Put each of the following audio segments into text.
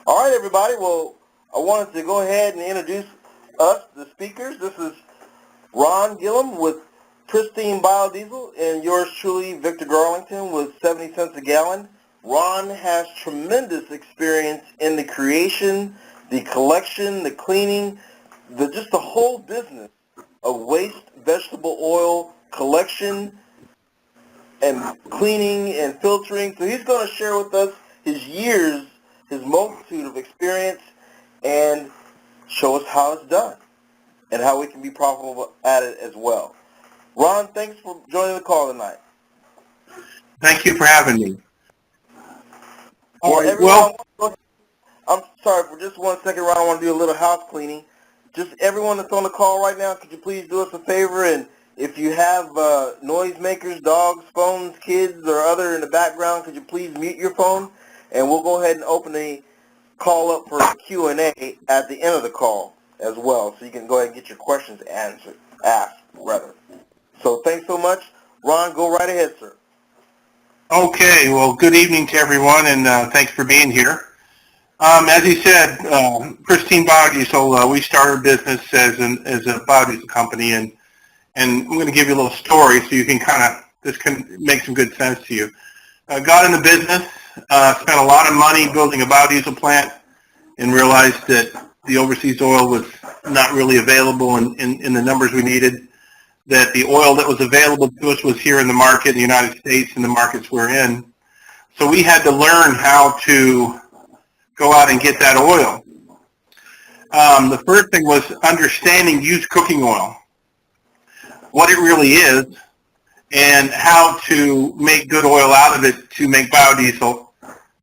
All right, everybody. Well, I wanted to go ahead and introduce us, the speakers. This is Ron Gillum with Pristine Biodiesel, and yours truly, Victor Garlington, with 70 cents a gallon. Ron has tremendous experience in the creation, the collection, the cleaning, just the whole business of waste vegetable oil collection and cleaning and filtering. So he's going to share with us his years, his multitude of experience, and show us how it's done and how we can be profitable at it as well. Ron, thanks for joining the call tonight. Thank you for having me. Well, everyone, I'm sorry, for just 1 second, Ron, I want to do a little house cleaning. Just everyone that's on the call right now, could you please do us a favor? And if you have noisemakers, dogs, phones, kids, or other in the background, could you please mute your phone? And we'll go ahead and open the call up for Q&A at the end of the call as well, so you can go ahead and get your questions asked. So thanks so much. Ron, go right ahead, sir. Okay, well, good evening to everyone, and thanks for being here. As you said, Pristine Biodiesel, we started a business as a biodiesel company, and I'm going to give you a little story so you can this can make some good sense to you. Got in the business, spent a lot of money building a biodiesel plant, and realized that the overseas oil was not really available in the numbers we needed, that the oil that was available to us was here in the market in the United States and the markets we're in. So we had to learn how to go out and get that oil. The first thing was understanding used cooking oil, what it really is, and how to make good oil out of it to make biodiesel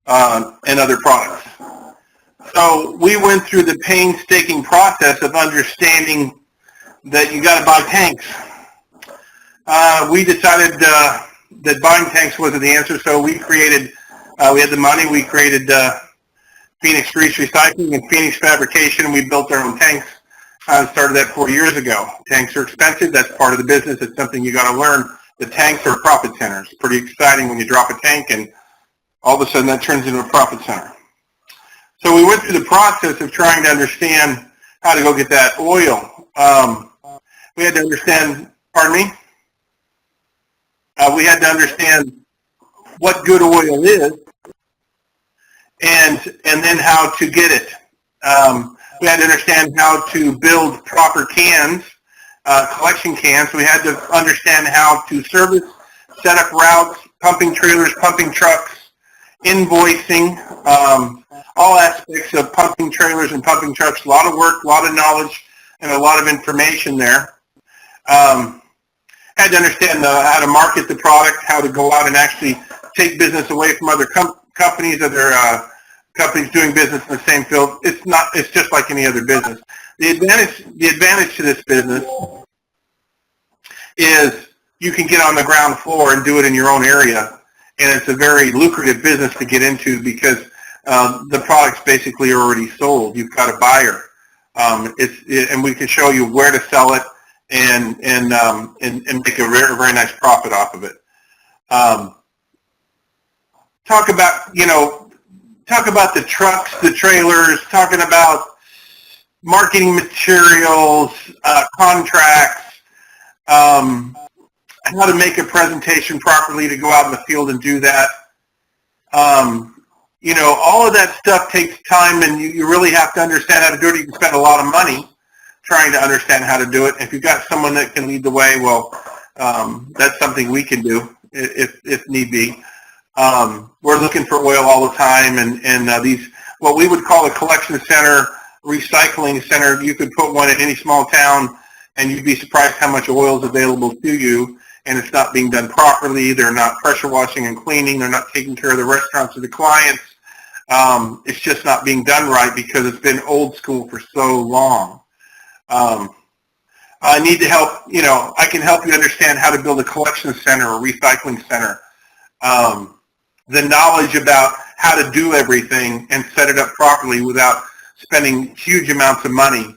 and other products. So we went through the painstaking process of understanding that you got to buy tanks. We decided that buying tanks wasn't the answer, so we created, we had the money, we created Phoenix Grease Recycling and Phoenix Fabrication, and we built our own tanks. Started that 4 years ago. Tanks are expensive. That's part of the business. It's something you got to learn. The tanks are profit centers. Pretty exciting when you drop a tank and all of a sudden that turns into a profit center. So we went through the process of trying to understand how to go get that oil. We had to understand, pardon me? We had to understand what good oil is and then how to get it. We had to understand how to build proper cans, collection cans. We had to understand how to service, set up routes, pumping trailers, pumping trucks, invoicing, all aspects of pumping trailers and pumping trucks. A lot of work, a lot of knowledge, and a lot of information there. Had to understand how to market the product, how to go out and actually take business away from other companies, other companies doing business in the same field. It's just like any other business. The advantage to this business is you can get on the ground floor and do it in your own area, and it's a very lucrative business to get into because the product's basically already sold. You've got a buyer, and we can show you where to sell it and make a very, very nice profit off of it. Talk about the trucks, the trailers, talking about marketing materials, contracts, how to make a presentation properly to go out in the field and do that. All of that stuff takes time, and you really have to understand how to do it. You can spend a lot of money trying to understand how to do it. If you've got someone that can lead the way, well, that's something we can do if need be. We're looking for oil all the time, and these, what we would call a collection center, recycling center, you could put one in any small town, and you'd be surprised how much oil is available to you, and it's not being done properly. They're not pressure washing and cleaning. They're not taking care of the restaurants or the clients. It's just not being done right because it's been old school for so long. I need to help, I can help you understand how to build a collection center or recycling center. The knowledge about how to do everything and set it up properly without spending huge amounts of money.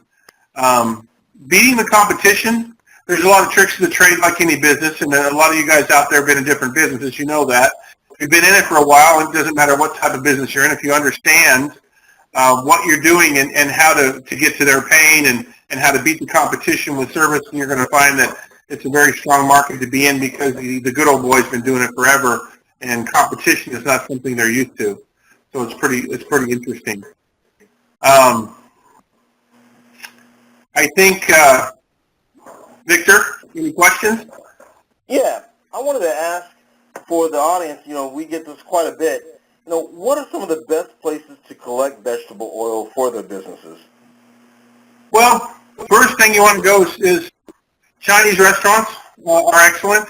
Beating the competition, there's a lot of tricks to the trade like any business, and a lot of you guys out there have been in different businesses, you know that. If you've been in it for a while, it doesn't matter what type of business you're in, if you understand what you're doing and how to get to their pain and how to beat the competition with service, and you're going to find that it's a very strong market to be in because the good old boy's been doing it forever, and competition is not something they're used to. So it's pretty interesting. I think, Victor, any questions? Yeah, I wanted to ask for the audience, we get this quite a bit. What are some of the best places to collect vegetable oil for their businesses? Well, first thing you want to go is Chinese restaurants are excellent.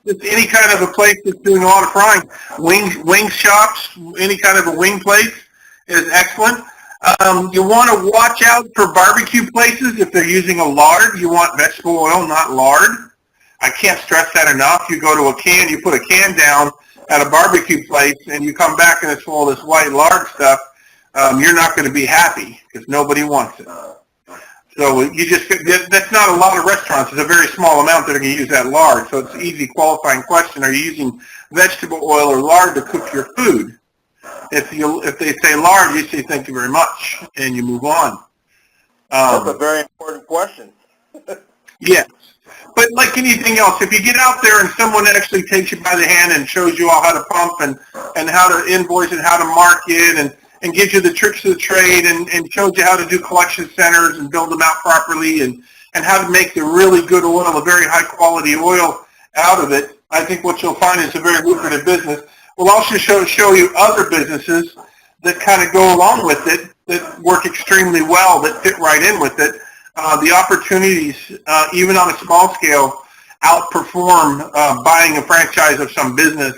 Just any kind of a place that's doing a lot of frying. Wing shops, any kind of a wing place is excellent. You want to watch out for barbecue places if they're using a lard. You want vegetable oil, not lard. I can't stress that enough. You go to a can, you put a can down at a barbecue place, and you come back and it's full of this white lard stuff. You're not going to be happy because nobody wants it. So that's not a lot of restaurants. It's a very small amount that are going to use that lard. So it's an easy qualifying question. Are you using vegetable oil or lard to cook your food? If they say lard, you say thank you very much, and you move on. That's a very important question. Yes. But like anything else, if you get out there and someone actually takes you by the hand and shows you all how to pump and how to invoice and how to market and gives you the tricks of the trade and shows you how to do collection centers and build them out properly and how to make the really good oil, a very high quality oil out of it, I think what you'll find is a very lucrative business. We'll also show you other businesses that kind of go along with it, that work extremely well, that fit right in with it. The opportunities, even on a small scale, outperform buying a franchise of some business,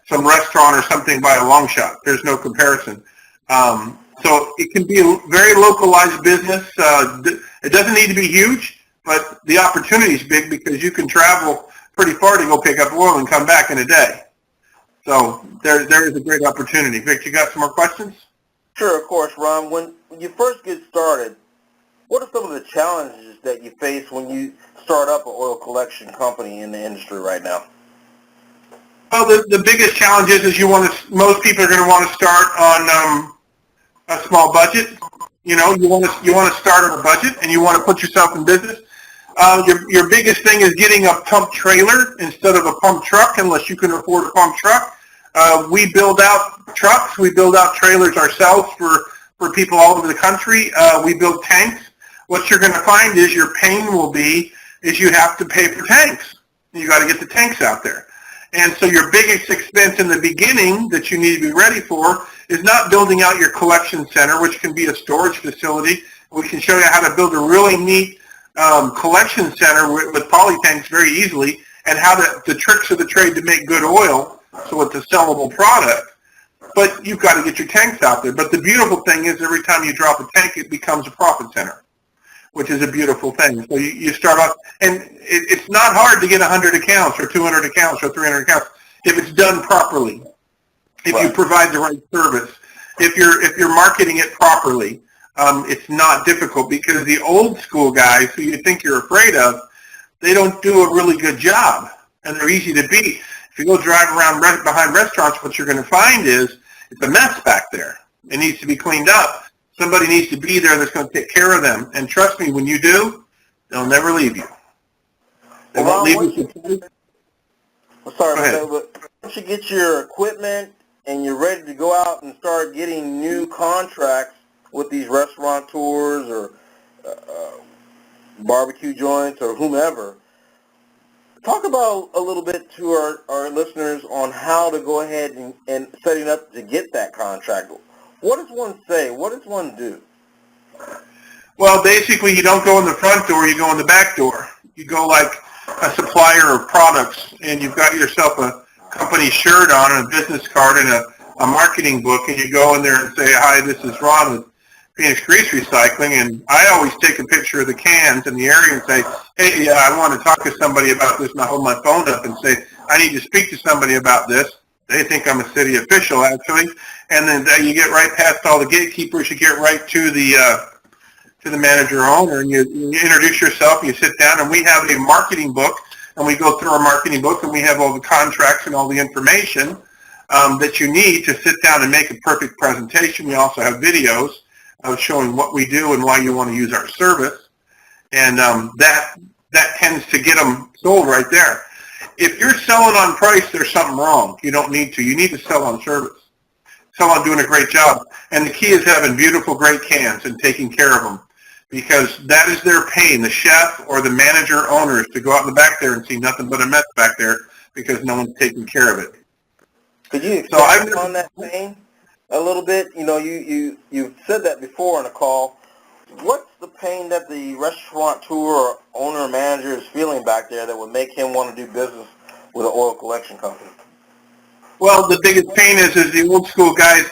some restaurant or something by a long shot. There's no comparison. So it can be a very localized business. It doesn't need to be huge, but the opportunity is big because you can travel pretty far to go pick up oil and come back in a day. So there is a great opportunity. Vic, you got some more questions? Sure, of course, Ron. When you first get started, what are some of the challenges that you face when you start up an oil collection company in the industry right now? Well, the biggest challenge is most people are going to want to start on a small budget. You want to start on a budget and you want to put yourself in business. Your biggest thing is getting a pump trailer instead of a pump truck, unless you can afford a pump truck. We build out trucks. We build out trailers ourselves for people all over the country. We build tanks. What you're going to find is your pain will be is you have to pay for tanks. You got to get the tanks out there. And so your biggest expense in the beginning that you need to be ready for is not building out your collection center, which can be a storage facility. We can show you how to build a really neat collection center with poly tanks very easily, and how the tricks of the trade to make good oil so it's a sellable product. But you've got to get your tanks out there. But the beautiful thing is every time you drop a tank, it becomes a profit center, which is a beautiful thing. So you start off, and it's not hard to get 100 accounts or 200 accounts or 300 accounts if it's done properly, if you provide the right service, if you're marketing it properly. It's not difficult because the old school guys who you think you're afraid of, they don't do a really good job, and they're easy to beat. If you go drive around behind restaurants, what you're going to find is it's a mess back there. It needs to be cleaned up. Somebody needs to be there that's going to take care of them. And trust me, when you do, they'll never leave you. They won't leave you. Sorry, but once you get your equipment and you're ready to go out and start getting new contracts with these restaurateurs or barbecue joints or whomever, talk about a little bit to our listeners on how to go ahead and setting up to get that contract. What does one say? What does one do? Well, basically, you don't go in the front door, you go in the back door. You go like a supplier of products, and you've got yourself a company shirt on and a business card and a marketing book, and you go in there and say, hi, this is Ron with Phoenix Grease Recycling, and I always take a picture of the cans in the area and say, hey, I want to talk to somebody about this, and I hold my phone up and say, I need to speak to somebody about this. They think I'm a city official, actually, and then you get right past all the gatekeepers, you get right to the manager or owner, and you introduce yourself, and you sit down, and we have a marketing book, and we go through our marketing book, and we have all the contracts and all the information. that you need to sit down and make a perfect presentation. We also have videos of showing what we do and why you want to use our service, and that tends to get them sold right there. If you're selling on price, there's something wrong. You don't need to. You need to sell on service. Sell on doing a great job. And the key is having beautiful, great cans and taking care of them, because that is their pain. The chef or the manager owners to go out in the back there and see nothing but a mess back there because no one's taking care of it. Could you expand on that pain a little bit? You know, you've said that before in a call. What's the pain that the restaurateur or owner or manager is feeling back there that would make him want to do business with an oil collection company? Well, the biggest pain is the old school guys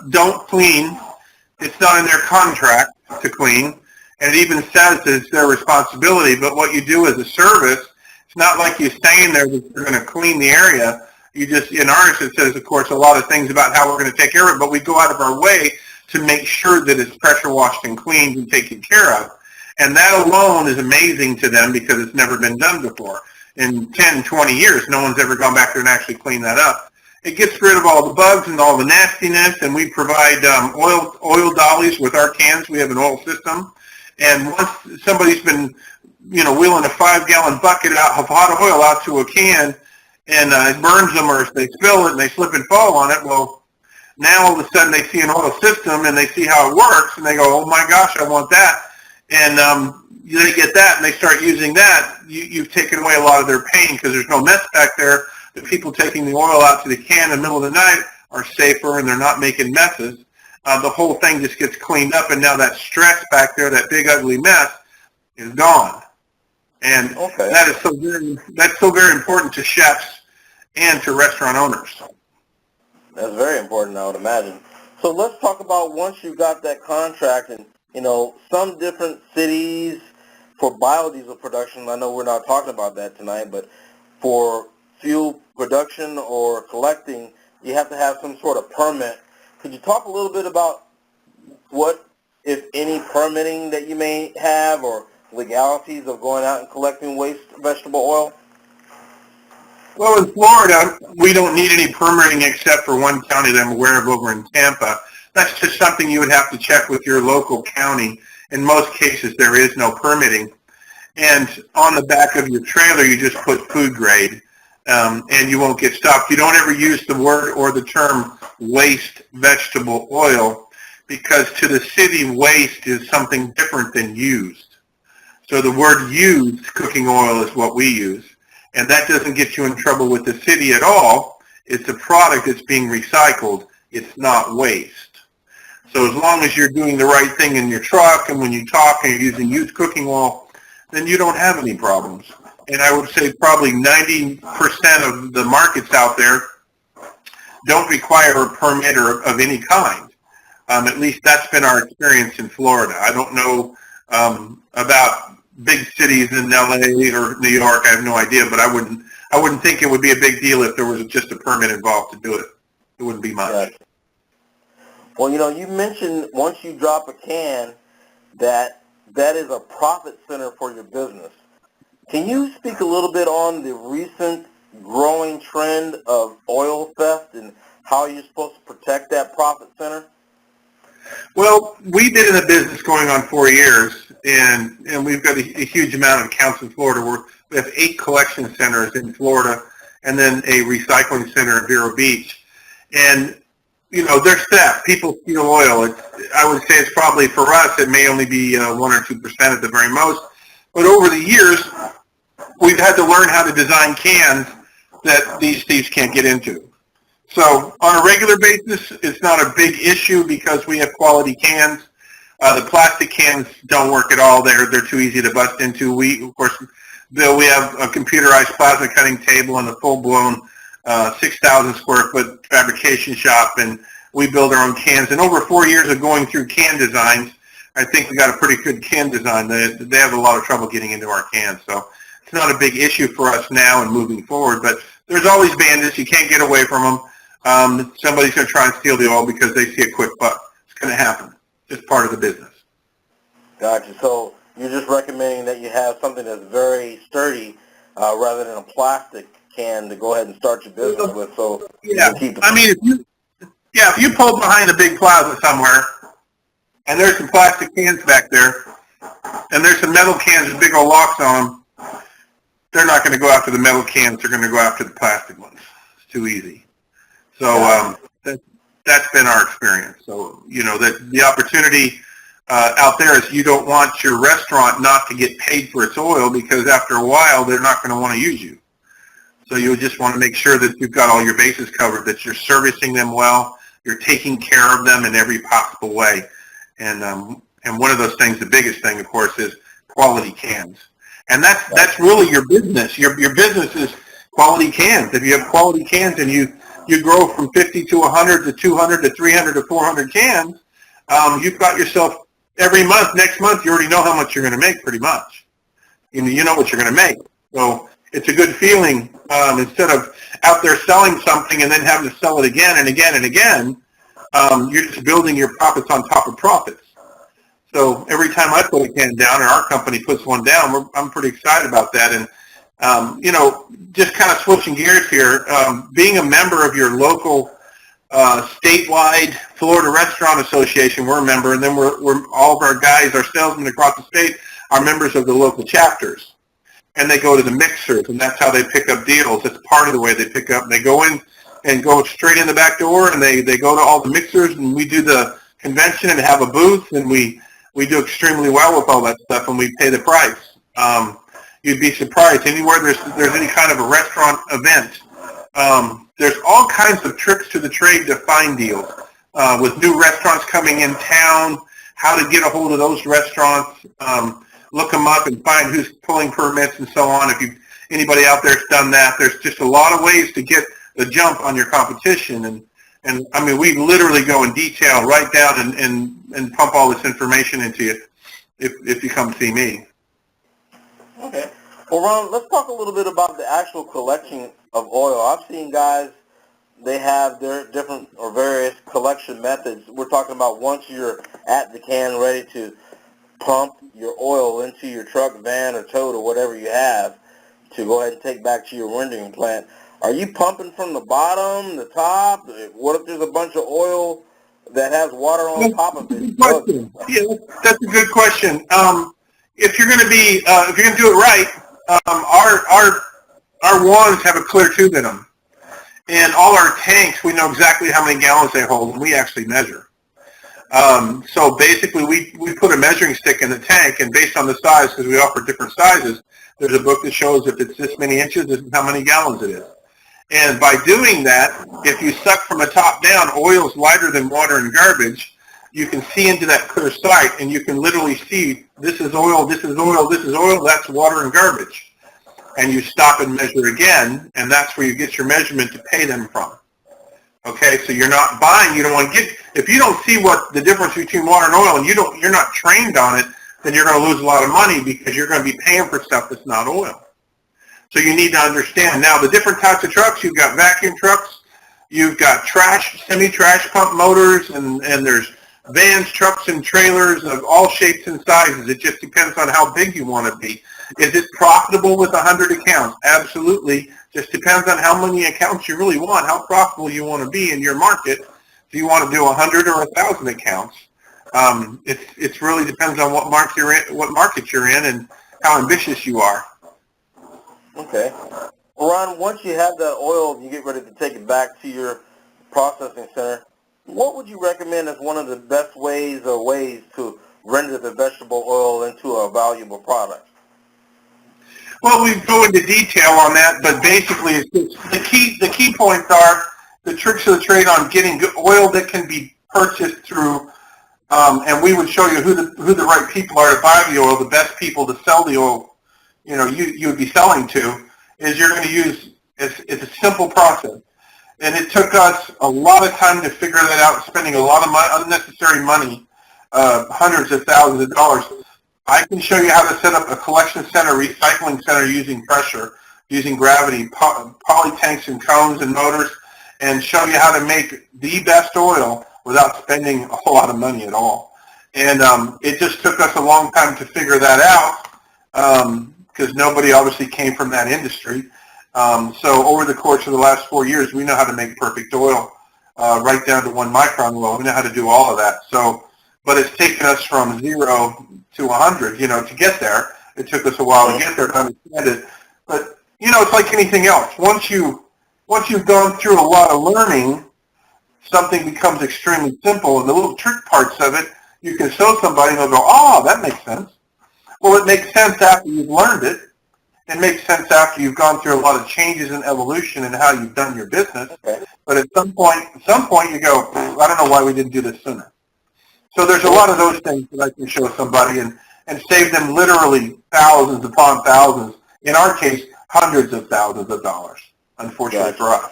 don't clean. It's not in their contract to clean, and it even says it's their responsibility. But what you do as a service, it's not like you stay in there that you're going to clean the area. You just, in ours, it says, of course, a lot of things about how we're going to take care of it, but we go out of our way to make sure that it's pressure washed and cleaned and taken care of. And that alone is amazing to them because it's never been done before. In 10, 20 years, no one's ever gone back there and actually cleaned that up. It gets rid of all the bugs and all the nastiness, and we provide oil dollies with our cans. We have an oil system. And once somebody's been, wheeling a 5-gallon bucket out of hot oil out to a can, and it burns them, or if they spill it and they slip and fall on it, well, now all of a sudden they see an oil system and they see how it works, and they go, oh my gosh, I want that. And they get that and they start using that. You've taken away a lot of their pain because there's no mess back there. The people taking the oil out to the can in the middle of the night are safer and they're not making messes. The whole thing just gets cleaned up, and now that stress back there, that big ugly mess, is gone. And that's so very important to chefs and to restaurant owners. That's very important, I would imagine. So let's talk about once you got that contract, and some different cities for biodiesel production. I know we're not talking about that tonight, but for fuel production or collecting, you have to have some sort of permit. Could you talk a little bit about what, if any, permitting that you may have or legalities of going out and collecting waste vegetable oil? Well, in Florida, we don't need any permitting except for one county that I'm aware of over in Tampa. That's just something you would have to check with your local county. In most cases, there is no permitting. And on the back of your trailer, you just put food grade, and you won't get stopped. You don't ever use the word or the term waste vegetable oil, because to the city, waste is something different than used. So the word used cooking oil is what we use. And that doesn't get you in trouble with the city at all. It's a product that's being recycled. It's not waste. So as long as you're doing the right thing in your truck, and when you talk and you're using used cooking oil, then you don't have any problems. And I would say probably 90% of the markets out there don't require a permit or of any kind. At least that's been our experience in Florida. I don't know about big cities in LA or New York. I have no idea, but I wouldn't think it would be a big deal if there was just a permit involved to do it. It wouldn't be much. Right. Well, you mentioned once you drop a can that is a profit center for your business. Can you speak a little bit on the recent growing trend of oil theft and how you're supposed to protect that profit center? Well, we've been in the business going on 4 years, and we've got a huge amount of accounts in Florida. We have 8 collection centers in Florida, and then a recycling center in Vero Beach. And, there's theft. People steal oil. I would say it's probably, for us, it may only be 1 or 2% at the very most. But over the years, we've had to learn how to design cans that these thieves can't get into. So on a regular basis, it's not a big issue because we have quality cans. The plastic cans don't work at all. They're too easy to bust into. We have a computerized plasma cutting table and a full-blown 6,000 square foot fabrication shop, and we build our own cans. And over 4 years of going through can designs, I think we got a pretty good can design. They have a lot of trouble getting into our cans. So it's not a big issue for us now and moving forward, but there's always bandits. You can't get away from them. Somebody's going to try and steal the oil because they see a quick buck. It's going to happen. It's part of the business. Gotcha. So you're just recommending that you have something that's very sturdy rather than a plastic can to go ahead and start your business with, so you Yeah, can keep the... I mean, if you pull behind a big plaza somewhere, and there's some plastic cans back there, and there's some metal cans with big old locks on them, they're not going to go after the metal cans. They're going to go after the plastic ones. It's too easy. So that's been our experience. So, that the opportunity out there is you don't want your restaurant not to get paid for its oil, because after a while, they're not going to want to use you. So you just want to make sure that you've got all your bases covered, that you're servicing them well, you're taking care of them in every possible way. And one of those things, the biggest thing, of course, is quality cans. And that's really your business. Your business is quality cans. If you have quality cans and you grow from 50 to 100 to 200 to 300 to 400 cans, you've got yourself every month. Next month, you already know how much you're going to make, pretty much. You know what you're going to make. So it's a good feeling, instead of out there selling something and then having to sell it again and again and again. You're just building your profits on top of profits. So every time I put a can down, or our company puts one down, I'm pretty excited about that. And just kind of switching gears here, being a member of your local statewide Florida Restaurant Association, we're a member, and then we're all of our guys, our salesmen across the state, are members of the local chapters. And they go to the mixers, and that's how they pick up deals. It's part of the way they pick up. They go in and go straight in the back door, and they go to all the mixers, and we do the convention and have a booth, and we do extremely well with all that stuff, and we pay the price. You'd be surprised. Anywhere there's any kind of a restaurant event, there's all kinds of tricks to the trade to find deals. With new restaurants coming in town, how to get a hold of those restaurants, look them up and find who's pulling permits and so on. If anybody out there's done that, there's just a lot of ways to get the jump on your competition. And I mean, we literally go in detail, write down and pump all this information into you if you come see me. Okay. Well, Ron, let's talk a little bit about the actual collection of oil. I've seen guys, they have their different or various collection methods. We're talking about once you're at the can ready to pump your oil into your truck, van, or tote, or whatever you have to go ahead and take back to your rendering plant. Are you pumping from the bottom, the top? What if there's a bunch of oil that has water on top of it? Yeah, that's a good question. If you're going to do it right, our wands have a clear tube in them, and all our tanks, we know exactly how many gallons they hold, and we actually measure. So basically, we put a measuring stick in the tank, and based on the size, because we offer different sizes, there's a book that shows if it's this many inches, this is how many gallons it is. And by doing that, if you suck from the top down, oil is lighter than water and garbage, you can see into that clear sight, and you can literally see this is oil, this is oil, this is oil, that's water and garbage. And you stop and measure again, and that's where you get your measurement to pay them from. Okay, so you're not buying, you don't want to get, if you don't see what the difference between water and oil, and you're not trained on it, then you're going to lose a lot of money, because you're going to be paying for stuff that's not oil. So you need to understand. Now, the different types of trucks, you've got vacuum trucks, you've got semi-trash pump motors, and there's vans, trucks, and trailers of all shapes and sizes. It just depends on how big you want to be. Is it profitable with 100 accounts? Absolutely. Just depends on how many accounts you really want, how profitable you want to be in your market. Do you want to do 100 or 1,000 accounts? It really depends on what market you're in, and how ambitious you are. Okay. Well, Ron, once you have that oil and you get ready to take it back to your processing center, what would you recommend as one of the best ways to render the vegetable oil into a valuable product? Well, we go into detail on that, but basically the key points are the tricks of the trade on getting good oil that can be purchased through, and we would show you who the right people are to buy the oil, the best people to sell the oil, you would be selling to, is you're going to use, it's a simple process. And it took us a lot of time to figure that out, spending a lot of unnecessary money, hundreds of thousands of dollars. I can show you how to set up a collection center, recycling center using pressure, using gravity, poly tanks and cones and motors, and show you how to make the best oil without spending a whole lot of money at all. And it just took us a long time to figure that out, because nobody obviously came from that industry. So over the course of the last 4 years, we know how to make perfect oil, right down to 1 micron oil. We know how to do all of that. So, but it's taken us from 0 to 100, to get there. It took us a while to get there to understand it. But, it's like anything else. Once you've gone through a lot of learning, something becomes extremely simple, and the little trick parts of it, you can show somebody and they'll go, oh, that makes sense. Well, it makes sense after you've learned it. It makes sense after you've gone through a lot of changes in evolution and how you've done your business. Okay. But at some point you go, I don't know why we didn't do this sooner. So there's a lot of those things that I can show somebody and save them literally thousands upon thousands. In our case, hundreds of thousands of dollars, unfortunately for us.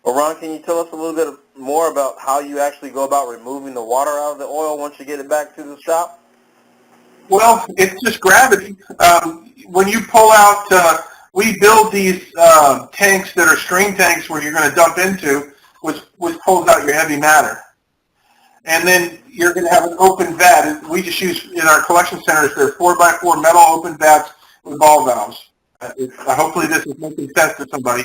Well, Ron, can you tell us a little bit more about how you actually go about removing the water out of the oil once you get it back to the shop? Well, it's just gravity. When you pull out, we build these tanks that are stream tanks where you're going to dump into, which pulls out your heavy matter. And then you're going to have an open vat. We just use, in our collection centers, they're 4x4 metal open vats with ball valves. Hopefully this is making sense to somebody.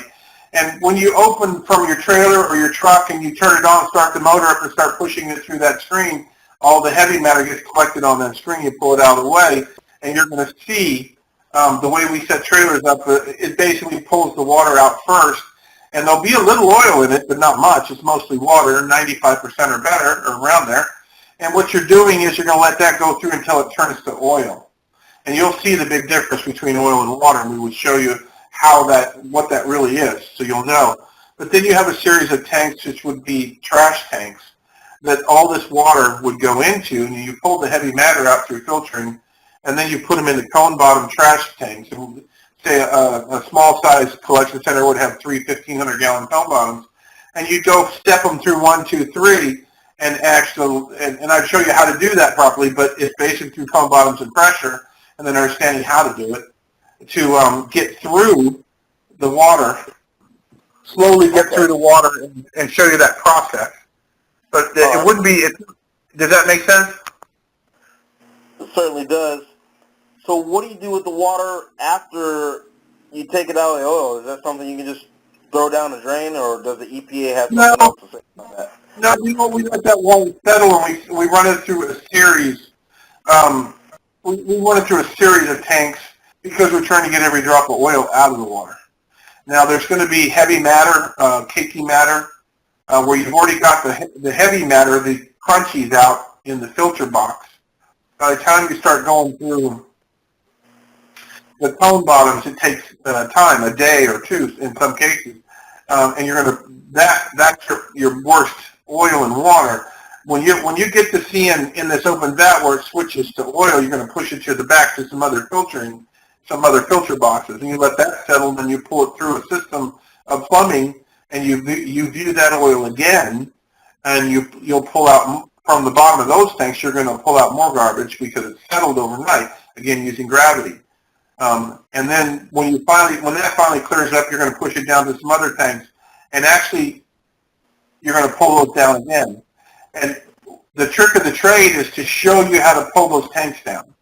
And when you open from your trailer or your truck and you turn it on, start the motor up and start pushing it through that screen, all the heavy matter gets collected on that screen. You pull it out of the way, and you're going to see the way we set trailers up, it basically pulls the water out first. And there'll be a little oil in it, but not much. It's mostly water, 95% or better, or around there. And what you're doing is you're going to let that go through until it turns to oil. And you'll see the big difference between oil and water, and we would show you what that really is, so you'll know. But then you have a series of tanks, which would be trash tanks, that all this water would go into, and you pull the heavy matter out through filtering, and then you put them in the cone bottom trash tanks. And say a small size collection center would have 3 1,500-gallon cone bottoms, and you go step them through 1, 2, 3, and I'd show you how to do that properly, but it's basically through cone bottoms and pressure, and then understanding how to do it to get through the water, slowly get through the water and show you that process. But it wouldn't be, does that make sense? It certainly does. So what do you do with the water after you take it out of the oil? Is that something you can just throw down the drain, or does the EPA have something else to say about that? No, we let that water settle, and we run it through a series. We run it through a series of tanks because we're trying to get every drop of oil out of the water. Now, there's going to be heavy matter, cakey matter, where you've already got the heavy matter, the crunchies out in the filter box. By the time you start going through the cone bottoms, it takes time, a day or two in some cases, and you're going to that's your worst oil and water. When you get to seeing in this open vat where it switches to oil, you're going to push it to the back to some other filter boxes, and you let that settle, and then you pull it through a system of plumbing, and you view that oil again, and you'll pull out from the bottom of those tanks. You're going to pull out more garbage because it's settled overnight, again using gravity. And then when that finally clears up, you're going to push it down to some other tanks, and actually you're going to pull those down again. And the trick of the trade is to show you how to pull those tanks down.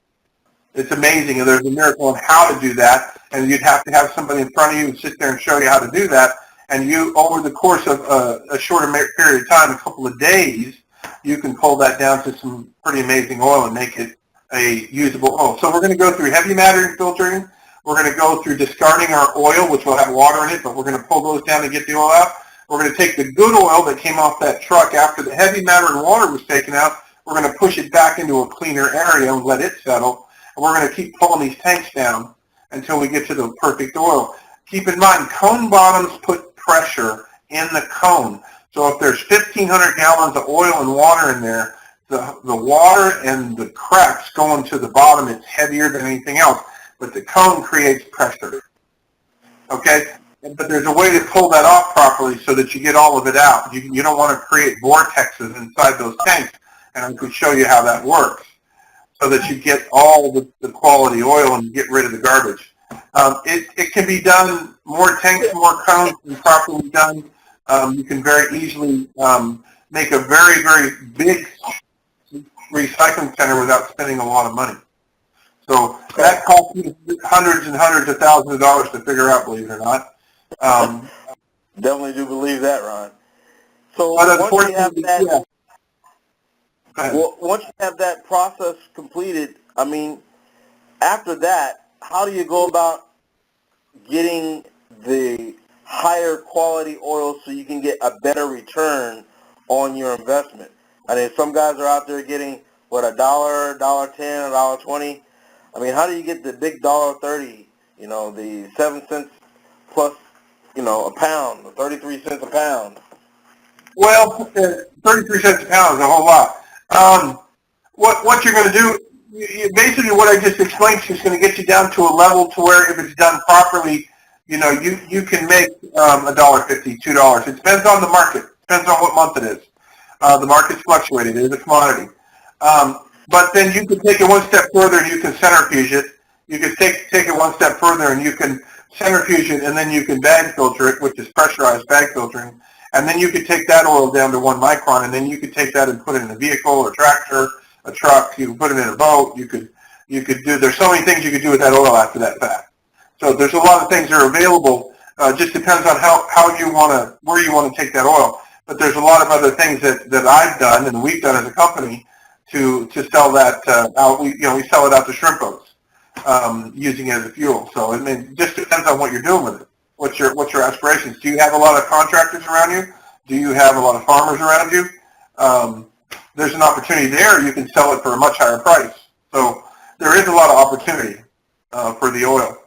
It's amazing, and there's a miracle in how to do that, and you'd have to have somebody in front of you and sit there and show you how to do that. And you, over the course of a shorter period of time, a couple of days, you can pull that down to some pretty amazing oil and make it a usable oil. So we're going to go through heavy matter filtering. We're going to go through discarding our oil, which will have water in it, but we're going to pull those down to get the oil out. We're going to take the good oil that came off that truck after the heavy matter and water was taken out. We're going to push it back into a cleaner area and let it settle. And we're going to keep pulling these tanks down until we get to the perfect oil. Keep in mind, cone bottoms put pressure in the cone. So if there's 1,500 gallons of oil and water in there, the water and the cracks going to the bottom, it's heavier than anything else. But the cone creates pressure. Okay? But there's a way to pull that off properly so that you get all of it out. You don't want to create vortexes inside those tanks, and I could show you how that works so that you get all the quality oil and get rid of the garbage. It can be done, more tanks, more cones, and properly done. You can very easily make a very, very big recycling center without spending a lot of money. So Okay. that cost me hundreds and hundreds of thousands of dollars to figure out, believe it or not. Definitely do believe that, Ron. So But once you have unfortunately, that, yeah. Go ahead. well, once you have that process completed, I mean, after that, how do you go about getting the higher quality oil so you can get a better return on your investment? I mean, some guys are out there getting what, $1, $1.10, $1.20. I mean, how do you get the big $1.30? You know, the 7 cents plus, you know, a pound, 33 cents a pound. Well, 33 cents a pound is a whole lot. What you're going to do, basically what I just explained to you is going to get you down to a level to where if it's done properly, you know, you can make $1.50, $2. It depends on the market. Depends on what month it is. The market's fluctuating. It is a commodity. But then you can take it one step further and you can centrifuge it. You can take it one step further and you can centrifuge it, and then you can bag filter it, which is pressurized bag filtering. And then you could take that oil down to 1 micron, and then you could take that and put it in a vehicle or tractor, a truck. You can put it in a boat. You could do. There's so many things you could do with that oil after that fact. So there's a lot of things that are available. Just depends on how you want to, where you want to take that oil. But there's a lot of other things that I've done and we've done as a company to sell that out. We sell it out to shrimp boats using it as a fuel. So it just depends on what you're doing with it. What's your aspirations? Do you have a lot of contractors around you? Do you have a lot of farmers around you? There's an opportunity there. You can sell it for a much higher price. So there is a lot of opportunity for the oil.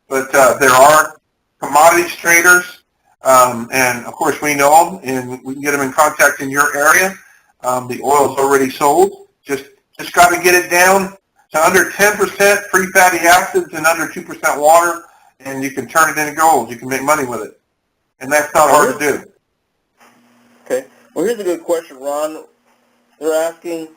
But there are commodities traders, and of course we know them, and we can get them in contact in your area. The oil is already sold. Just got to get it down to under 10% free fatty acids and under 2% water, and you can turn it into gold. You can make money with it. And that's not hard to do. Okay. Well, here's a good question, Ron. They're asking,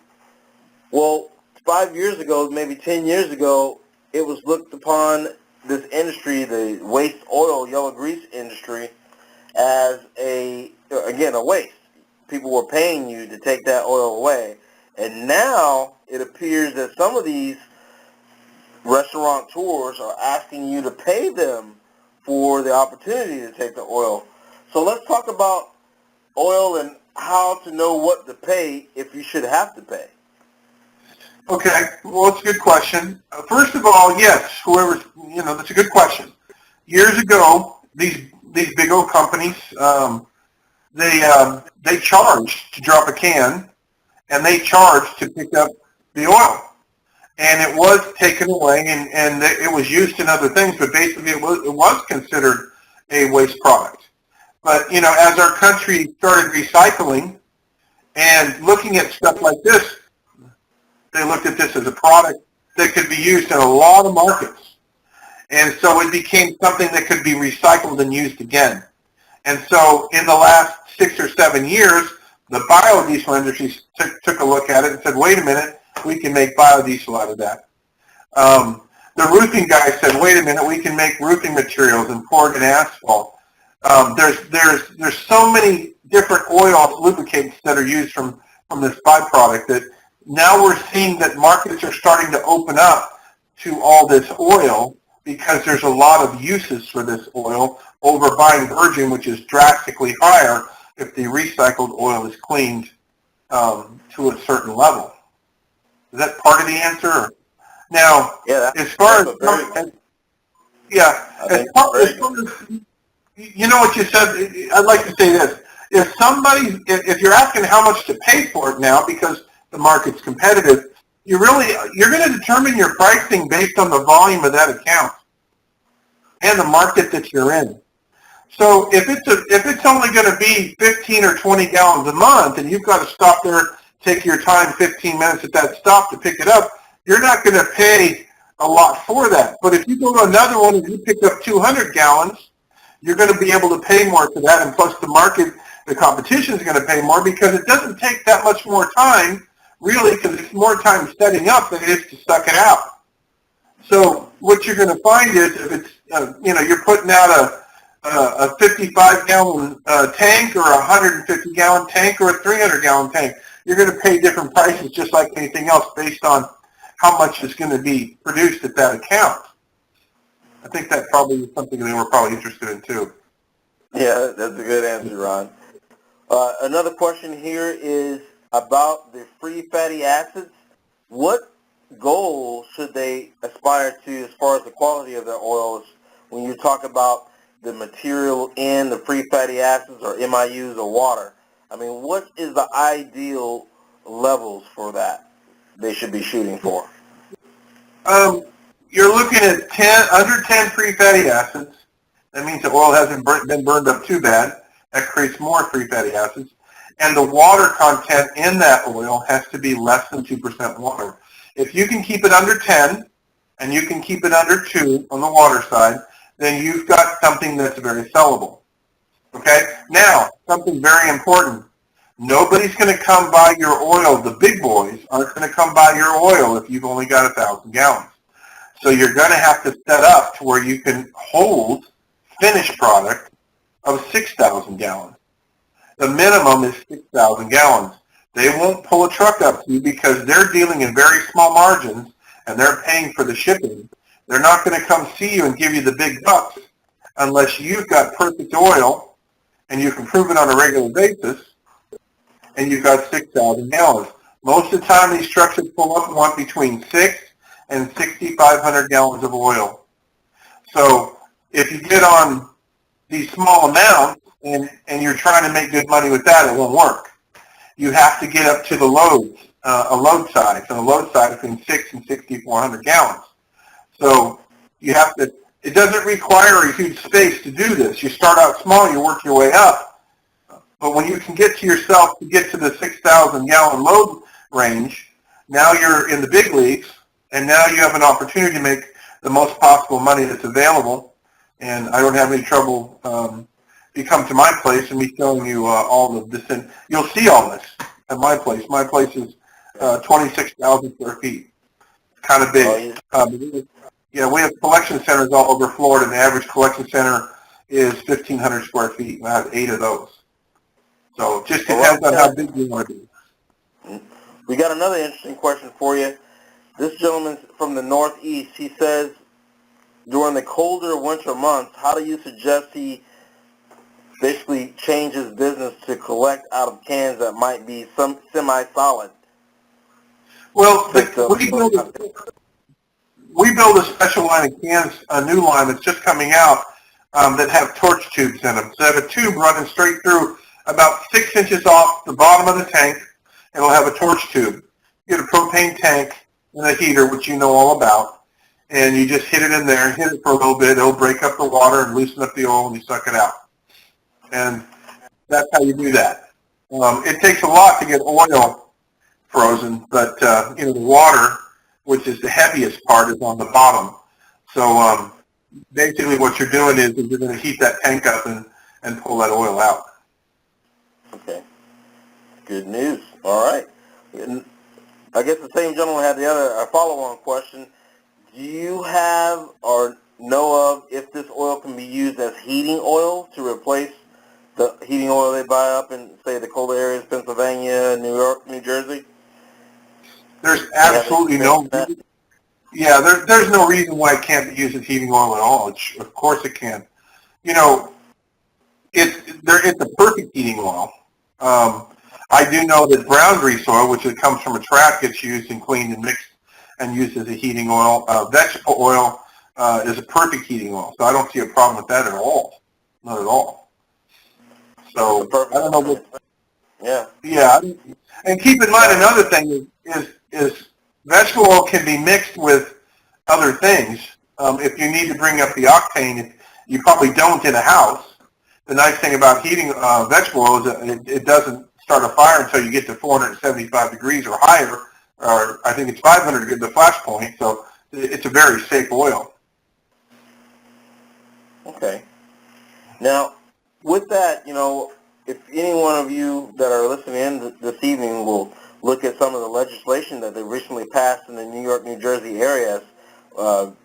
well, 5 years ago, maybe 10 years ago, it was looked upon, this industry, the waste oil, yellow grease industry, as a waste. People were paying you to take that oil away. And now it appears that some of these restaurateurs are asking you to pay them for the opportunity to take the oil. So let's talk about oil and how to know what to pay if you should have to pay. Okay, well, it's a good question. First of all, yes, that's a good question. Years ago, these big old companies, they charged to drop a can, and they charged to pick up the oil. And it was taken away, and it was used in other things, but basically it was considered a waste product. But, as our country started recycling and looking at stuff like this, they looked at this as a product that could be used in a lot of markets. And so it became something that could be recycled and used again. And so in the last 6 or 7 years, the biodiesel industry took a look at it and said, wait a minute, we can make biodiesel out of that. The roofing guy said, wait a minute, we can make roofing materials and pour it in asphalt. There's so many different oil lubricants that are used from this byproduct that now we're seeing that markets are starting to open up to all this oil because there's a lot of uses for this oil over buying virgin, which is drastically higher if the recycled oil is cleaned to a certain level. Is that part of the answer? Now, as far as you know what you said, I'd like to say this. If you're asking how much to pay for it now because the market's competitive, you're going to determine your pricing based on the volume of that account and the market that you're in. So if it's only going to be 15 or 20 gallons a month and you've got to stop there, take your time 15 minutes at that stop to pick it up, you're not going to pay a lot for that. But if you go to another one and you pick up 200 gallons, you're going to be able to pay more for that. And plus the competition is going to pay more because it doesn't take that much more time, really, because it's more time setting up than it is to suck it out. So what you're going to find is if it's, you're putting out a 55-gallon tank or a 150-gallon tank or a 300-gallon tank, you're going to pay different prices just like anything else based on how much is going to be produced at that account. I think that probably is something they were probably interested in too. Yeah, that's a good answer, Ron. Another question here is about the free fatty acids. What goal should they aspire to as far as the quality of their oils when you talk about the material in the free fatty acids or MIUs or water? I mean, what is the ideal levels for that they should be shooting for? You're looking at under 10 free fatty acids. That means the oil hasn't been burned up too bad. That creates more free fatty acids. And the water content in that oil has to be less than 2% water. If you can keep it under 10 and you can keep it under 2 on the water side, then you've got something that's very sellable. Okay? Now, something very important. Nobody's going to come buy your oil. The big boys aren't going to come buy your oil if you've only got 1,000 gallons. So you're going to have to set up to where you can hold finished product of 6,000 gallons. The minimum is 6,000 gallons. They won't pull a truck up to you because they're dealing in very small margins and they're paying for the shipping. They're not going to come see you and give you the big bucks unless you've got perfect oil and you can prove it on a regular basis and you've got 6,000 gallons. Most of the time these trucks that pull up want between 6 and 6,500 gallons of oil. So if you get on these small amounts and you're trying to make good money with that, it won't work. You have to get up to the loads, a load size, and a load size between 6 and 6,400 gallons. So you have to, it doesn't require a huge space to do this. You start out small, you work your way up. But when you can get to yourself to get to the 6,000 gallon load range, now you're in the big leagues, and now you have an opportunity to make the most possible money that's available. And I don't have any trouble if you come to my place and me showing you all of this. And you'll see all this at my place. My place is 26,000 square feet. It's kind of big. Yeah, we have collection centers all over Florida, and the average collection center is 1,500 square feet, and I have 8 of those. So it just depends on how big you want to be. We got another interesting question for you. This gentleman from the Northeast, he says, during the colder winter months, how do you suggest he basically change his business to collect out of cans that might be some semi-solid? Well, we build a special line of cans, a new line that's just coming out, that have torch tubes in them. So they have a tube running straight through about 6 inches off the bottom of the tank, and it'll have a torch tube. You get a propane tank and a heater, which you know all about, and you just hit it in there and hit it for a little bit. It'll break up the water and loosen up the oil, and you suck it out. And that's how you do that. It takes a lot to get oil frozen, but the water, which is the heaviest part, is on the bottom. So basically what you're doing is you're going to heat that tank up and pull that oil out. Okay. Good news. All right. And I guess the same gentleman had a follow-on question. Do you have or know of if this oil can be used as heating oil to replace the heating oil they buy up in, say, the colder areas, Pennsylvania, New York, New Jersey? There's absolutely no reason. Yeah, there's no reason why it can't be used as heating oil at all. Of course it can. It's a perfect heating oil. I do know that brown grease oil, which it comes from a trap, gets used and cleaned and mixed and used as a heating oil. Vegetable oil is a perfect heating oil, so I don't see a problem with that at all. Not at all. So I don't know what. Yeah, and keep in mind another thing is vegetable oil can be mixed with other things. If you need to bring up the octane, you probably don't in a house. The nice thing about heating vegetable oil is that it doesn't start a fire until you get to 475 degrees or higher, or I think it's 500 to get the flash point. So it's a very safe oil. Okay. Now, with that, if any one of you that are listening in this evening will look at some of the legislation that they recently passed in the New York, New Jersey areas,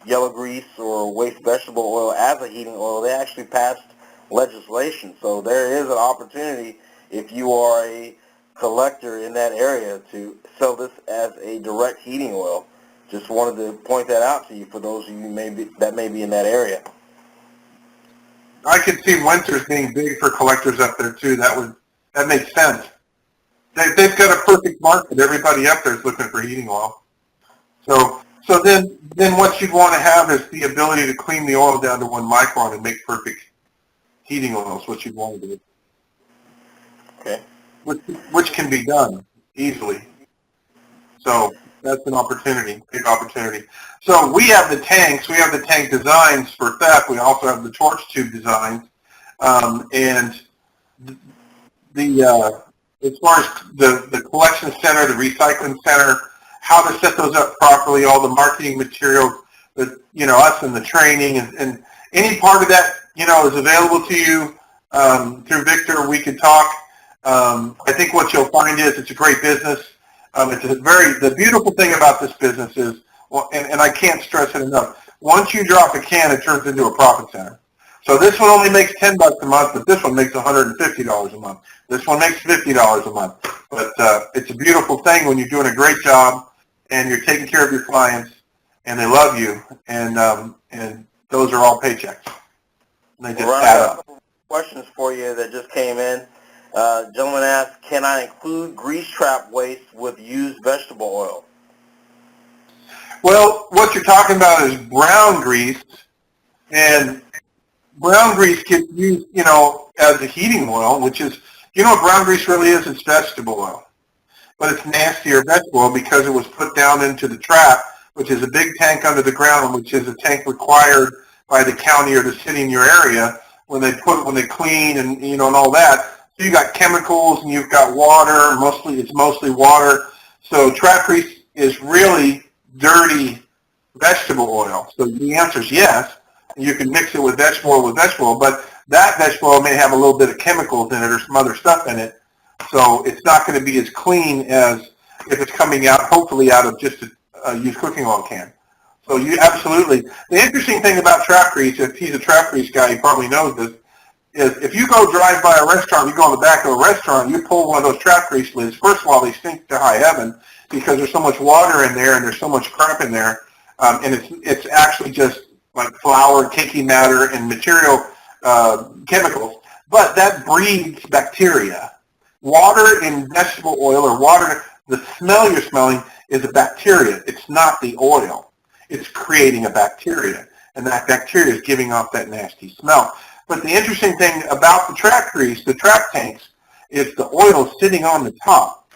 yellow grease or waste vegetable oil as a heating oil, they actually passed legislation. So there is an opportunity, if you are a collector in that area, to sell this as a direct heating oil Just wanted to point that out to you for those of you that may be in that area. I could see winters being big for collectors up there too. That makes sense. They've got a perfect market. Everybody up there is looking for heating oil. So then what you'd want to have is the ability to clean the oil down to 1 micron and make perfect heating oil is what you'd want to do. Okay. Which can be done easily. So that's an opportunity, big opportunity. So we have the tanks. We have the tank designs for theft. We also have the torch tube designs. And as far as the collection center, the recycling center, how to set those up properly, all the marketing materials, us and the training, and any part of that, is available to you through Victor. We could talk. I think what you'll find is it's a great business. The beautiful thing about this business is, and I can't stress it enough, once you drop a can, it turns into a profit center. So this one only makes $10 a month, but this one makes $150 a month. This one makes $50 a month. But it's a beautiful thing when you're doing a great job and you're taking care of your clients and they love you, and those are all paychecks. And they just add up. Questions for you that just came in. Gentleman asked, can I include grease trap waste with used vegetable oil? Well, what you're talking about is brown grease, and brown grease gets used, as a heating oil, which is, what brown grease really is? It's vegetable oil. But it's nastier vegetable oil because it was put down into the trap, which is a big tank under the ground, which is a tank required by the county or the city in your area when they clean and, and all that. So you got chemicals and you've got water. It's mostly water. So trap grease is really dirty vegetable oil. So the answer is yes. You can mix it with vegetable oil, but that vegetable oil may have a little bit of chemicals in it or some other stuff in it. So it's not going to be as clean as if it's coming out, hopefully, out of just a used cooking oil can. So you absolutely. The interesting thing about trap grease, if he's a trap grease guy, he probably knows this, is if you go drive by a restaurant, you go in the back of a restaurant, you pull one of those trap grease lids, first of all, they stink to high heaven because there's so much water in there and there's so much crap in there, and it's actually just like flour, cakey matter, and material chemicals. But that breeds bacteria. Water in vegetable oil or water, the smell you're smelling is a bacteria. It's not the oil. It's creating a bacteria, and that bacteria is giving off that nasty smell. But the interesting thing about the trap grease, the trap tanks, is the oil is sitting on the top.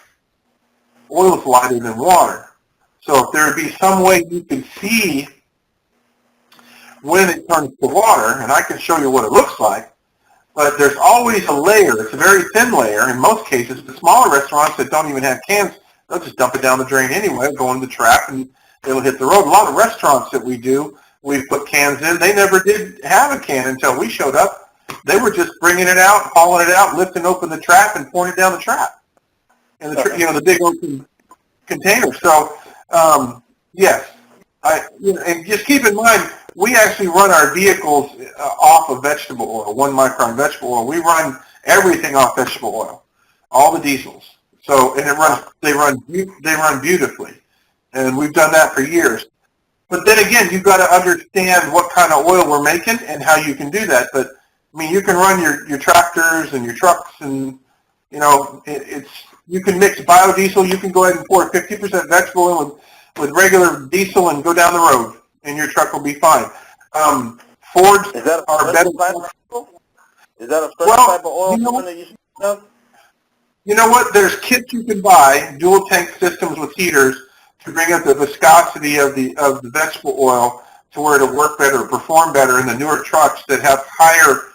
Oil is lighter than water. So if there would be some way you could see when it turns to water, and I can show you what it looks like, but there's always a layer. It's a very thin layer in most cases. The smaller restaurants that don't even have cans, they'll just dump it down the drain anyway, go in the trap, and it'll hit the road. A lot of restaurants that we do, we've put cans in. They never did have a can until we showed up. They were just bringing it out, hauling it out, lifting open the trap, and pouring it down the trap. And the big open container. So, yes. And just keep in mind, we actually run our vehicles off of vegetable oil, 1 micron vegetable oil. We run everything off vegetable oil, all the diesels. So, and they run beautifully, and we've done that for years. But then again, you've got to understand what kind of oil we're making and how you can do that. But I mean, you can run your tractors and your trucks, and you can mix biodiesel. You can go ahead and pour 50% vegetable oil with regular diesel and go down the road, and your truck will be fine. Fords are better. Is that a special type of oil that you should have? You know what? There's kits you can buy, dual tank systems with heaters, to bring up the viscosity of the vegetable oil to where it'll work better, perform better in the newer trucks that have higher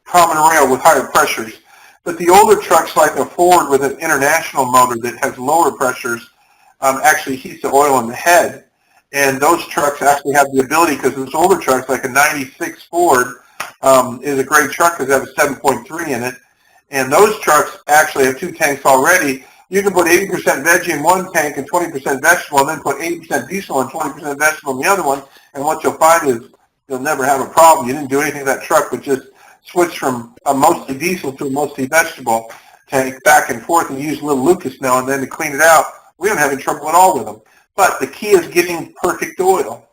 common rail with higher pressures. But the older trucks, like a Ford with an international motor that has lower pressures, actually heats the oil in the head. And those trucks actually have the ability, because those older trucks, like a 96 Ford, is a great truck because they have a 7.3 in it. And those trucks actually have 2 tanks already. You can put 80% veggie in one tank and 20% vegetable, and then put 80% diesel and 20% vegetable in the other one. And what you'll find is you'll never have a problem. You didn't do anything to that truck, but just switch from a mostly diesel to a mostly vegetable tank back and forth, and use a little Lucas now and then to clean it out. We don't have any trouble at all with them. But the key is getting perfect oil.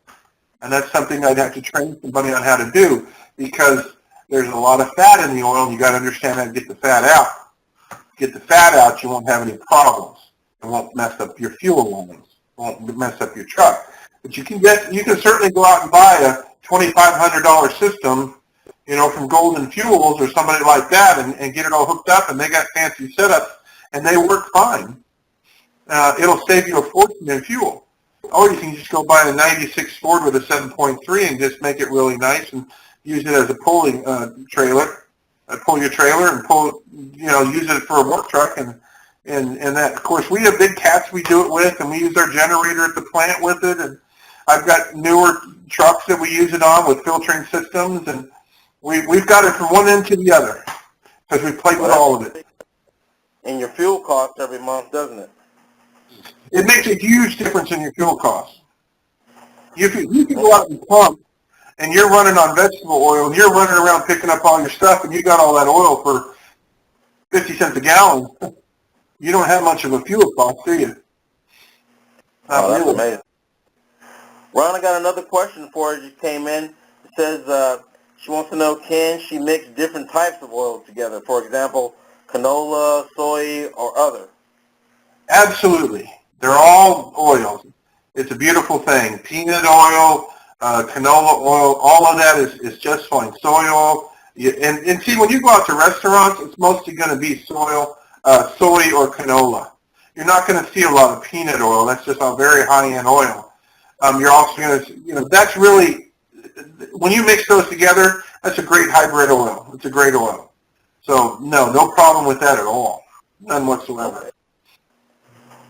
And that's something I'd have to train somebody on how to do, because there's a lot of fat in the oil, and you got to understand how to get the fat out. Get the fat out, you won't have any problems. It won't mess up your fuel lines. It won't mess up your truck. But you can certainly go out and buy a $2,500 system, from Golden Fuels or somebody like that, and get it all hooked up, and they got fancy setups, and they work fine. It'll save you a fortune in fuel. Or you can just go buy a 96 Ford with a 7.3 and just make it really nice and use it as a pulling trailer. Pull your trailer and use it for a work truck, and that. Of course, we have big cats we do it with, and we use our generator at the plant with it. And I've got newer trucks that we use it on with filtering systems, and we've got it from one end to the other because we play with all of it. And your fuel costs every month, doesn't it? It makes a huge difference in your fuel costs. You can go out and pump, and you're running on vegetable oil, and you're running around picking up all your stuff, and you got all that oil for 50 cents a gallon. You don't have much of a fuel cost, do you? That's amazing. Ron, I got another question for her. Just came in. It says she wants to know, can she mix different types of oil together? For example, canola, soy, or other? Absolutely. They're all oils. It's a beautiful thing. Peanut oil, canola oil, all of that is just fine. Soy oil. And see, when you go out to restaurants, it's mostly going to be soy or canola. You're not going to see a lot of peanut oil. That's just a very high-end oil. You're also going to, that's really, when you mix those together, that's a great hybrid oil. It's a great oil. So, no problem with that at all. None whatsoever.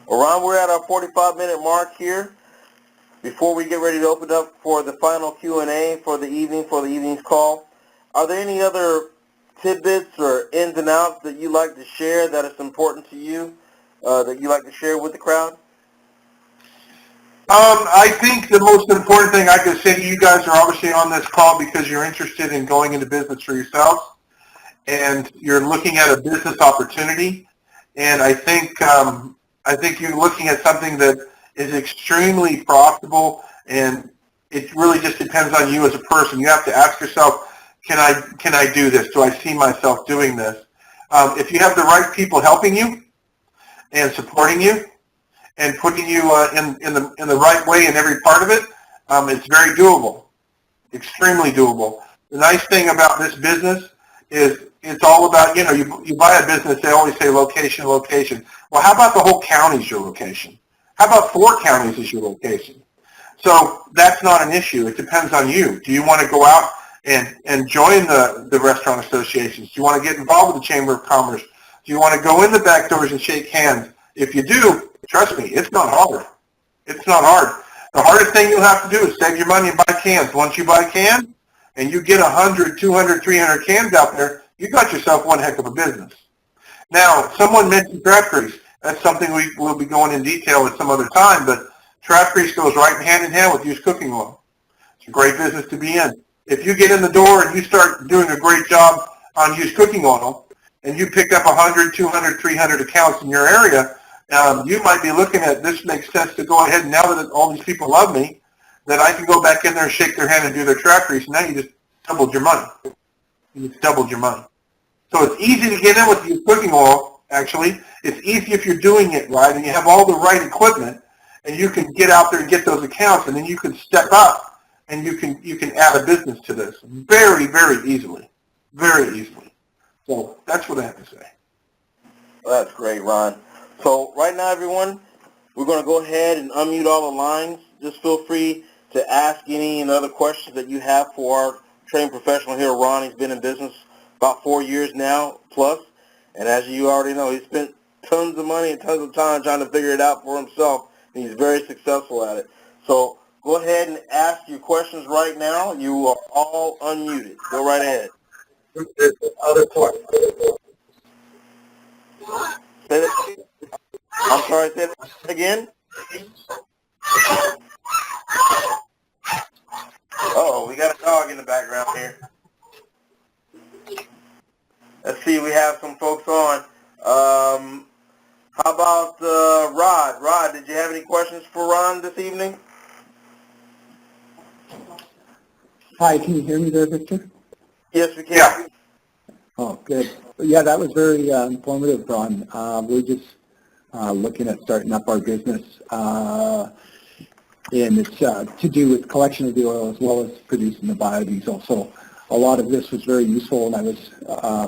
Well, Ron, we're at our 45-minute mark here. Before we get ready to open up for the final Q&A for the evening's call, are there any other tidbits or ins and outs that you'd like to share that is important to you, that you'd like to share with the crowd? I think the most important thing I could say to you guys are obviously on this call because you're interested in going into business for yourselves, and you're looking at a business opportunity. And I think you're looking at something that is extremely profitable, and it really just depends on you as a person. You have to ask yourself, can I do this? Do I see myself doing this? If you have the right people helping you and supporting you and putting you in the right way in every part of it, it's very doable, extremely doable. The nice thing about this business is it's all about, you buy a business, they always say location, location. Well, how about the whole county's your location? How about 4 counties is your location? So that's not an issue. It depends on you. Do you want to go out and join the restaurant associations? Do you want to get involved with the Chamber of Commerce? Do you want to go in the back doors and shake hands? If you do, trust me, it's not hard. It's not hard. The hardest thing you'll have to do is save your money and buy cans. Once you buy cans and you get 100, 200, 300 cans out there, you got yourself one heck of a business. Now, someone mentioned trap grease. That's something we will be going in detail at some other time, but trap grease goes right hand in hand with used cooking oil. It's a great business to be in. If you get in the door and you start doing a great job on used cooking oil, and you pick up 100, 200, 300 accounts in your area, you might be looking at, this makes sense to go ahead, now that all these people love me, that I can go back in there and shake their hand and do their trap grease. Now you just doubled your money. You just doubled your money. So it's easy to get in with used cooking oil, actually. It's easy if you're doing it right and you have all the right equipment, and you can get out there and get those accounts, and then you can step up and you can add a business to this very, very easily. Very easily. So that's what I have to say. Well, that's great, Ron. So right now, everyone, we're going to go ahead and unmute all the lines. Just feel free to ask any and other questions that you have for our trained professional here, Ron. He's been in business about 4 years now plus, and as you already know, he spent tons of money and tons of time trying to figure it out for himself, and he's very successful at it. So go ahead and ask your questions right now. You are all unmuted. Go right ahead. Other part. Say that. I'm sorry, say that again. Oh, we got a dog in the background here. Let's see, we have some folks on. How about Rod? Rod, did you have any questions for Ron this evening? Hi, can you hear me there, Victor? Yes, we can. Yeah. Oh, good. Yeah, that was very informative, Ron. We're just looking at starting up our business, and it's to do with collection of the oil as well as producing the biodiesel. So a lot of this was very useful, and I was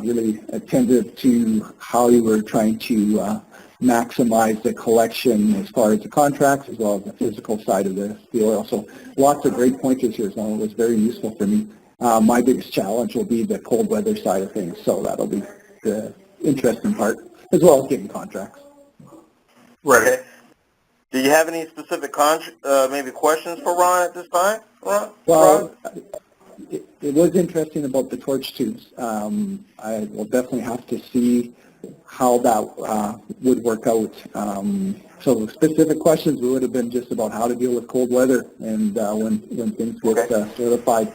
really attentive to how you were trying to maximize the collection as far as the contracts as well as the physical side of the oil. So lots of great pointers here, so it was very useful for me. My biggest challenge will be the cold weather side of things, so that'll be the interesting part, as well as getting contracts. Right. Okay. Do you have any specific maybe questions for Ron at this time, Ron? Well, it was interesting about the torch tubes. I will definitely have to see how that would work out. So specific questions would have been just about how to deal with cold weather and when things get certified.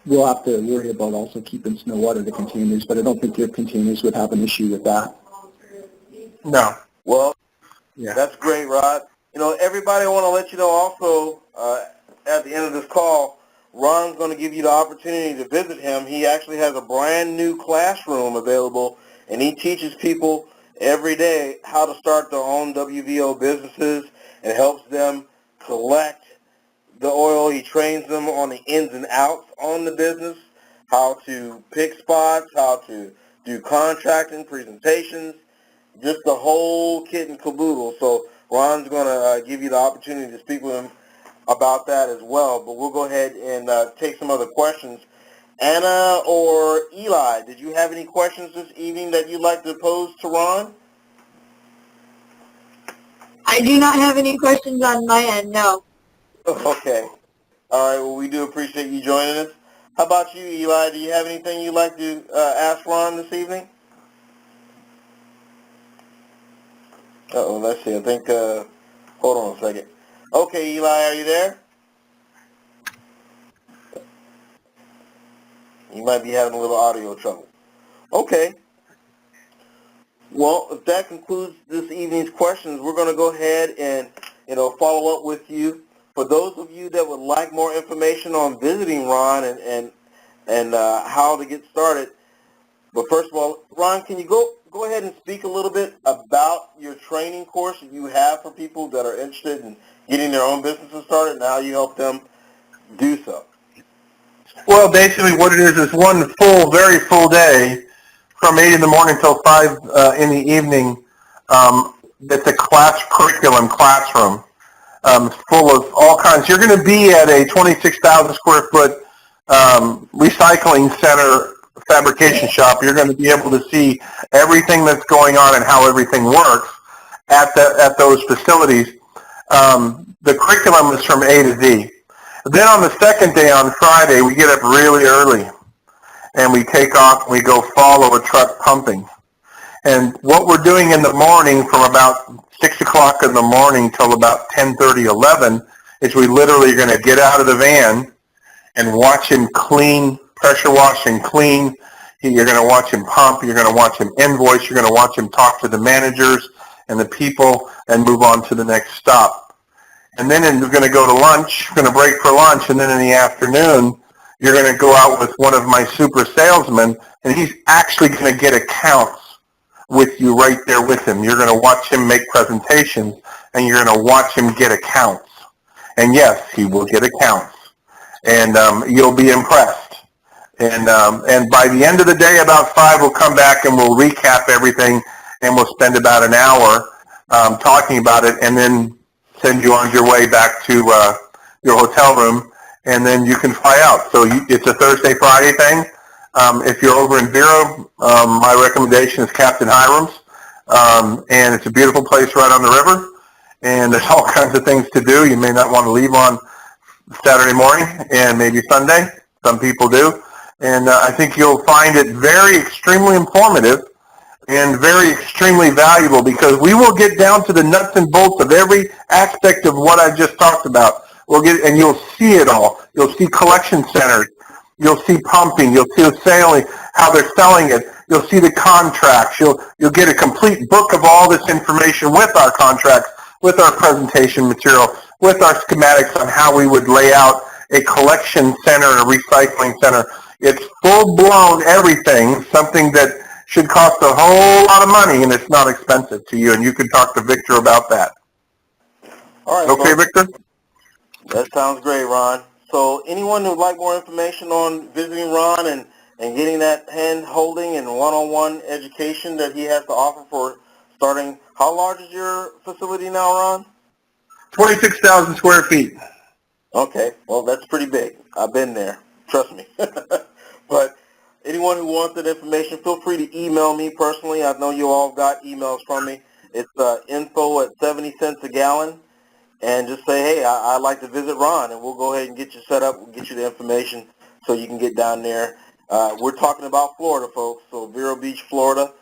We'll have to worry about also keeping snow water to containers, but I don't think your containers would have an issue with that. No. Well, Yeah. that's great, Rod. You know, everybody, I want to let you know also at the end of this call, Ron's going to give you the opportunity to visit him. He actually has a brand new classroom available, and he teaches people every day how to start their own WVO businesses and helps them collect the oil. He trains them on the ins and outs on the business, how to pick spots, how to do contracting, presentations, just the whole kit and caboodle. So Ron's going to give you the opportunity to speak with him about that as well. But we'll go ahead and take some other questions. Anna or Eli, did you have any questions this evening that you'd like to pose to Ron? I do not have any questions on my end, no. Okay. All right. Well, we do appreciate you joining us. How about you, Eli? Do you have anything you'd like to ask Ron this evening? Let's see. I think, hold on a second. Okay, Eli, are you there? You might be having a little audio trouble. Okay. Well, if that concludes this evening's questions, we're going to go ahead and, follow up with you. For those of you that would like more information on visiting Ron and how to get started, but first of all, Ron, can you go ahead and speak a little bit about your training course that you have for people that are interested in getting their own businesses started and how you help them do so? Well, basically what it is one full, very full day from 8 in the morning till 5 in the evening. It's a curriculum classroom. Full of all kinds. You're going to be at a 26,000 square foot recycling center fabrication shop. You're going to be able to see everything that's going on and how everything works at those facilities. The curriculum is from A to Z. Then on the second day, on Friday, we get up really early and we take off and we go follow a truck pumping. And what we're doing in the morning from about 6 o'clock in the morning till about 10:30, 11 is we literally are going to get out of the van and watch him clean, pressure wash and clean. You're going to watch him pump. You're going to watch him invoice. You're going to watch him talk to the managers and the people and move on to the next stop. And then we're going to go to lunch. We're going to break for lunch. And then in the afternoon, you're going to go out with one of my super salesmen, and he's actually going to get accounts with you right there with him. You're going to watch him make presentations, and you're going to watch him get accounts. And yes, he will get accounts, and you'll be impressed. And by the end of the day, about 5, we'll come back and we'll recap everything, and we'll spend about an hour talking about it, and then send you on your way back to your hotel room, and then you can fly out. So it's a Thursday, Friday thing. If you're over in Vero, my recommendation is Captain Hiram's, and it's a beautiful place right on the river, and there's all kinds of things to do. You may not want to leave on Saturday morning and maybe Sunday. Some people do, and I think you'll find it very extremely informative and very extremely valuable, because we will get down to the nuts and bolts of every aspect of what I just talked about. And you'll see it all. You'll see collection centers. You'll see pumping. You'll see sailing, how they're selling it. You'll see the contracts. You'll get a complete book of all this information with our contracts, with our presentation material, with our schematics on how we would lay out a collection center and a recycling center. It's full-blown everything, something that should cost a whole lot of money, and it's not expensive to you, and you can talk to Victor about that. All right, Okay, folks. Victor? That sounds great, Ron. So anyone who would like more information on visiting Ron and getting that hand-holding and one-on-one education that he has to offer for starting, how large is your facility now, Ron? 26,000 square feet. Okay, well, that's pretty big. I've been there. Trust me. But anyone who wants that information, feel free to email me personally. I know you all got emails from me. It's info@70 cents a gallon. And just say, hey, I'd like to visit Ron, and we'll go ahead and get you set up. We'll get you the information so you can get down there. We're talking about Florida, folks, so Vero Beach, Florida.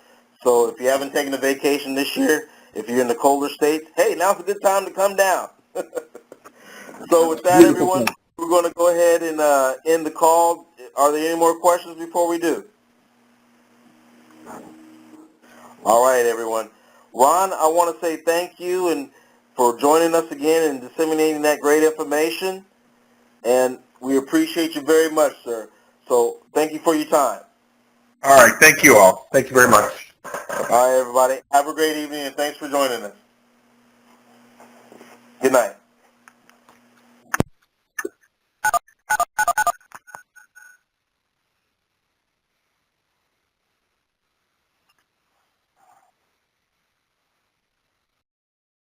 So if you haven't taken a vacation this year, if you're in the colder states, hey, now's a good time to come down. So with that, everyone, we're going to go ahead and end the call. Are there any more questions before we do? All right, everyone. Ron, I want to say thank you and for joining us again and disseminating that great information. And we appreciate you very much, sir. So thank you for your time. All right. Thank you all. Thank you very much. All right, everybody. Have a great evening, and thanks for joining us. Good night.